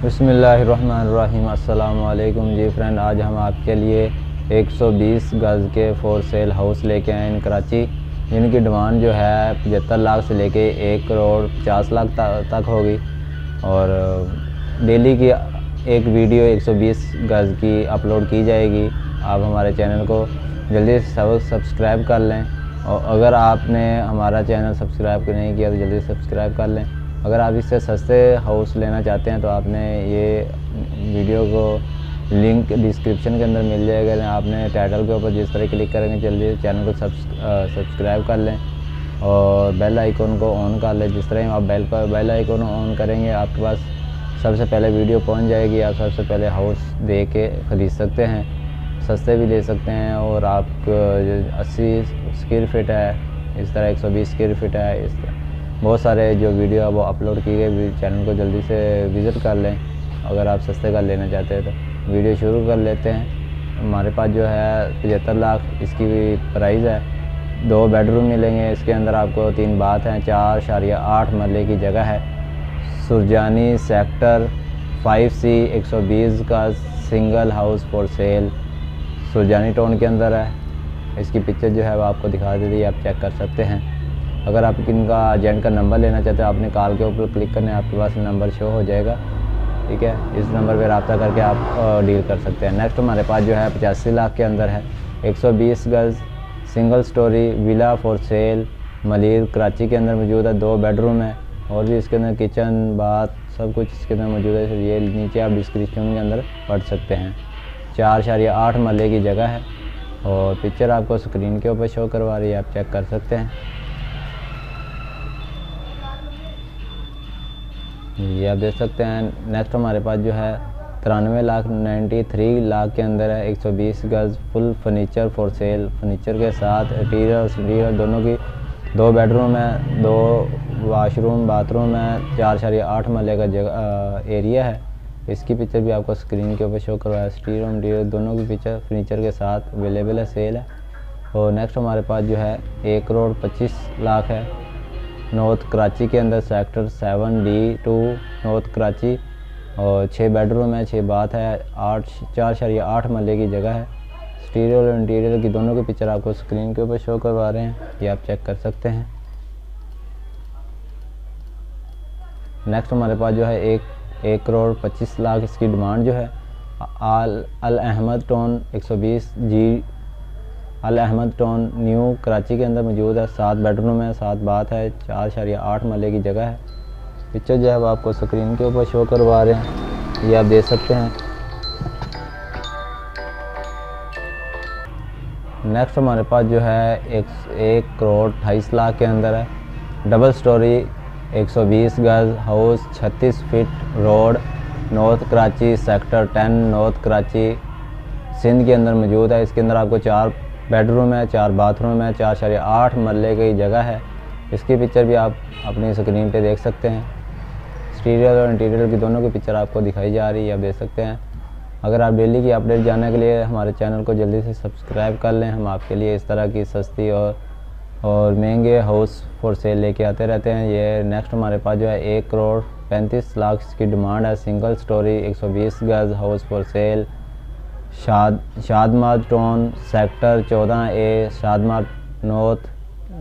बिस्मिल्लाहिर्रहमानिर्रहीम। अस्सलाम वालेकुम जी फ्रेंड, आज हम आपके लिए 120 गज़ के फॉर सेल हाउस लेके आए हैं कराची, जिनकी डिमांड जो है 75 लाख से लेके 1 करोड़ 50 लाख तक होगी। और डेली की एक वीडियो 120 गज़ की अपलोड की जाएगी। आप हमारे चैनल को जल्दी से सब्सक्राइब कर लें, और अगर आपने हमारा चैनल सब्सक्राइब नहीं किया तो जल्दी सब्सक्राइब कर लें। अगर आप इससे सस्ते हाउस लेना चाहते हैं तो आपने ये वीडियो को लिंक डिस्क्रिप्शन के अंदर मिल जाएगा। आपने टाइटल के ऊपर जिस तरह क्लिक करेंगे जल्दी चैनल को सब्सक्राइब कर लें और बेल आइकन को ऑन कर लें। जिस तरह आप बेल आइकन ऑन करेंगे आपके पास सबसे पहले वीडियो पहुंच जाएगी। आप सबसे पहले हाउस देख के ख़रीद सकते हैं, सस्ते भी ले सकते हैं। और आप 80 स्क्वायर फीट है, इस तरह 120 स्क्वायर फीट है, इस तरह बहुत सारे जो वीडियो है वो अपलोड की गई। चैनल को जल्दी से विज़िट कर लें अगर आप सस्ते का लेना चाहते हैं तो। वीडियो शुरू कर लेते हैं। हमारे पास जो है 75 लाख इसकी भी प्राइस है। 2 बेडरूम मिलेंगे, इसके अंदर आपको 3 बाथ हैं, 4.8 मरले की जगह है। सुरजानी सेक्टर 5C 120 का single house for cell Surjani town के अंदर है। इसकी पिक्चर जो है वो आपको दिखा दे रही है, आप चेक कर सकते हैं। अगर आप इनका एजेंट का नंबर लेना चाहते हैं, आपने कॉल के ऊपर क्लिक करना है, आपके पास नंबर शो हो जाएगा, ठीक है। इस नंबर पर रब्ता करके आप डील कर सकते हैं। नेक्स्ट हमारे पास जो है 85 लाख के अंदर है 120 गज़ single storey villa for sale Malir Karachi के अंदर मौजूद है। 2 बेडरूम है और भी इसके अंदर किचन बाथ सब कुछ इसके अंदर मौजूद है। ये नीचे आप डिस्क्रिप्शन के अंदर पढ़ सकते हैं। 4.8 मरले की जगह है और पिक्चर आपको स्क्रीन के ऊपर शो करवा रही है, आप चेक कर सकते हैं। ये आप देख सकते हैं। नेक्स्ट हमारे पास जो है 93 लाख 93 लाख के अंदर है 120 गज़ full furniture for sale, furniture के साथ इंटीरियर दोनों की। 2 बेडरूम है, 2 वाशरूम बाथरूम है, 4.8 मरले का जगह एरिया है। इसकी पिक्चर भी आपको स्क्रीन के ऊपर शो करवाया। स्टीरियो इंटीरियर दोनों की पिक्चर फर्नीचर के साथ अवेलेबल है, सेल है। और नेक्स्ट हमारे पास जो है 1 करोड़ 25 लाख है नॉर्थ कराची के अंदर सेक्टर 7D2 नॉर्थ कराची, और 6 बेडरूम है, 6 बाथ है, 4.8 मरले की जगह है। स्टीरियो और इंटीरियर की दोनों की पिक्चर आपको स्क्रीन के ऊपर शो करवा रहे हैं, ये आप चेक कर सकते हैं। नेक्स्ट हमारे पास जो है 1 करोड़ 25 लाख इसकी डिमांड जो है अल अहमद टाउन 120G अल अहमद टाउन न्यू कराची के अंदर मौजूद है। 7 बेडरूम है, 7 बाथ है, 4.8 मरले की जगह है। पिक्चर जो है वो आपको स्क्रीन के ऊपर शो करवा रहे हैं, ये आप देख सकते हैं। नेक्स्ट हमारे पास जो है 1 करोड़ 28 लाख के अंदर है डबल स्टोरी 120 गज़ house 36 feet road North Karachi sector 10 North Karachi Sindh के अंदर मौजूद है। इसके अंदर आपको 4 बेडरूम है, 4 बाथरूम है, 4.8 मरले की जगह है। इसकी पिक्चर भी आप अपनी स्क्रीन पे देख सकते हैं। एक्सटीरियर और इंटीरियर की दोनों की पिक्चर आपको दिखाई जा रही है, आप देख सकते हैं। अगर आप डेली की अपडेट जानने के लिए हमारे चैनल को जल्दी से सब्सक्राइब कर लें। हम आपके लिए इस तरह की सस्ती और महंगे हाउस फॉर सेल लेके आते रहते हैं। ये नेक्स्ट हमारे पास जो है 1 करोड़ 35 लाख की डिमांड है सिंगल स्टोरी 120 गज़ house for sale Shadman town sector 14A Shadman north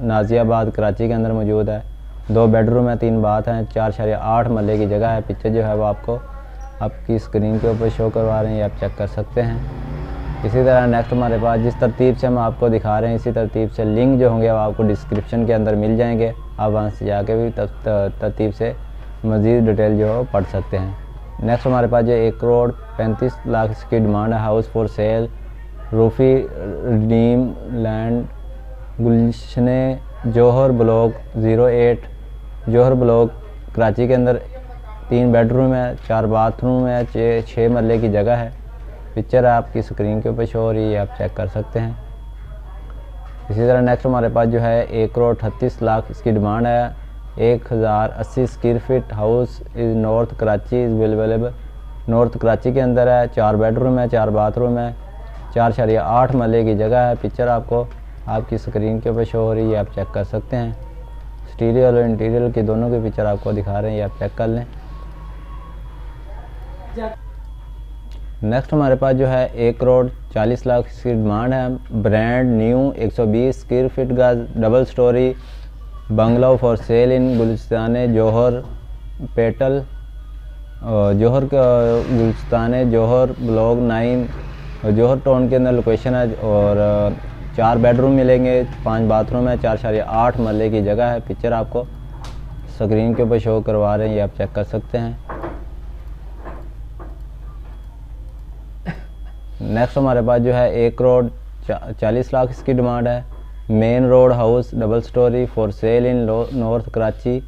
Nazimabad Karachi के अंदर मौजूद है। 2 बेडरूम है, 3 बाथ हैं, 4.8 मरले की जगह है। पिक्चर जो है वो आपको आपकी स्क्रीन के ऊपर शो करवा रहे हैं, ये आप चेक कर सकते हैं। इसी तरह नेक्स्ट हमारे पास जिस तरतीब से हम आपको दिखा रहे हैं इसी तरतीब से लिंक जो होंगे वो आपको डिस्क्रिप्शन के अंदर मिल जाएंगे। आप वहाँ से जाके भी तरतीब से मज़ीद डिटेल जो है पढ़ सकते हैं। नेक्स्ट हमारे पास जो 1 करोड़ 35 लाख इसकी डिमांड है house for sale Roofi dream land Gulshan-e Jauhar block 08 Jauhar block Karachi के अंदर। 3 बेडरूम है, 4 बाथरूम है, 6 मरले की जगह है। पिक्चर आपकी स्क्रीन के ऊपर शो हो रही है, आप चेक कर सकते हैं। इसी तरह नेक्स्ट हमारे पास जो है 1 करोड़ 38 लाख इसकी डिमांड है 1080 square feet house is north Karachi is available north Karachi के अंदर है। 4 बेडरूम है, 4 बाथरूम है, 4.8 मरले की जगह है। पिक्चर आपको आपकी स्क्रीन के ऊपर शो हो रही है, आप चेक कर सकते हैं। एक्सटीरियर और इंटीरियर की दोनों की पिक्चर आपको दिखा रहे हैं, ये आप चेक कर लें। नेक्स्ट हमारे पास जो है 1,40,00,000 की डिमांड है। ब्रांड न्यू 120 स्क्वायर फीट का double story bungalow for sale in Gulistan Jauhar पेटल जौहर गुलिस्तान जौहर ब्लॉक 9 जौहर टाउन के अंदर लोकेशन है। और 4 बेडरूम मिलेंगे, 5 बाथरूम है, 4.8 मरले की जगह है। पिक्चर आपको स्क्रीन के ऊपर शो करवा रहे हैं, ये आप चेक कर सकते हैं। नेक्स्ट हमारे पास जो है 1,40,00,000 इसकी डिमांड है। Main road house double storey for sale in north Karachi,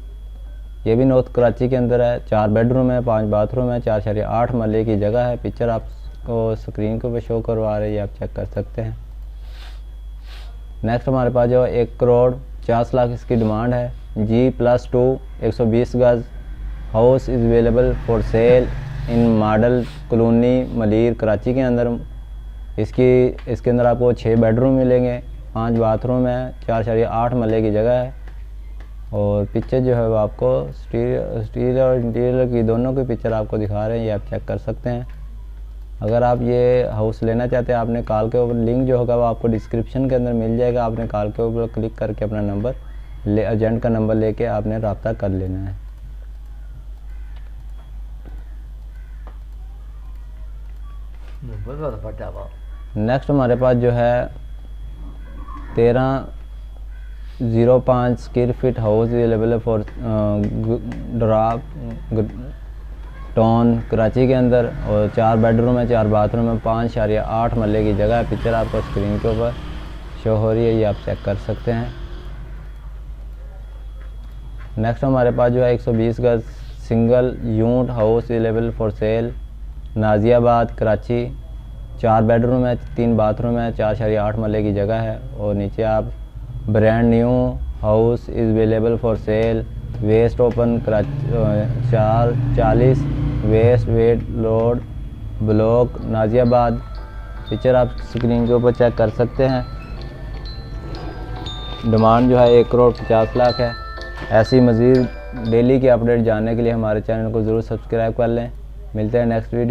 ये भी नॉर्थ कराची के अंदर है। 4 बेडरूम है, 5 बाथरूम है, 4.8 मरले की जगह है। पिक्चर आपको स्क्रीन के ऊपर शो करवा रहे हैं, ये आप चेक कर सकते हैं। नेक्स्ट हमारे पास जो 1,50,00,000 इसकी डिमांड है। G+2 120 गज house is available for sale in model colony Malir Karachi के अंदर। इसके अंदर आपको 6 बेडरूम मिलेंगे, 5 बाथरूम है, 4.8 मरले की जगह है। और पिक्चर जो है वो आपको स्टीरियर और इंटीरियर की दोनों की पिक्चर आपको दिखा रहे हैं, ये आप चेक कर सकते हैं। अगर आप ये हाउस लेना चाहते हैं, आपने कॉल के ऊपर लिंक जो होगा वो आपको डिस्क्रिप्शन के अंदर मिल जाएगा। आपने कॉल के ऊपर क्लिक करके अपना नंबर एजेंट का नंबर लेके आपने रब्ता कर लेना है। नेक्स्ट हमारे पास जो है 13,05 square feet house available for drop town Karachi के अंदर। और 4 बेडरूम है, 4 बाथरूम है, 5.8 मरले की जगह है। पिक्चर आपको स्क्रीन के ऊपर शो हो रही है, ये आप चेक कर सकते हैं। नेक्स्ट हमारे पास जो है 120 गज single unit house available for sale Nazimabad Karachi. 4 bedroom है, 3 बाथरूम है, 4.8 मरले की जगह है। और नीचे आप brand new house is available for sale west open Karachi 440 west wet road block Nazimabad. Picture आप स्क्रीन के ऊपर चेक कर सकते हैं। डिमांड जो है 1,50,00,000 है। ऐसी मज़ीद डेली की अपडेट जानने के लिए हमारे चैनल को ज़रूर सब्सक्राइब कर लें। मिलते हैं नेक्स्ट वीडियो।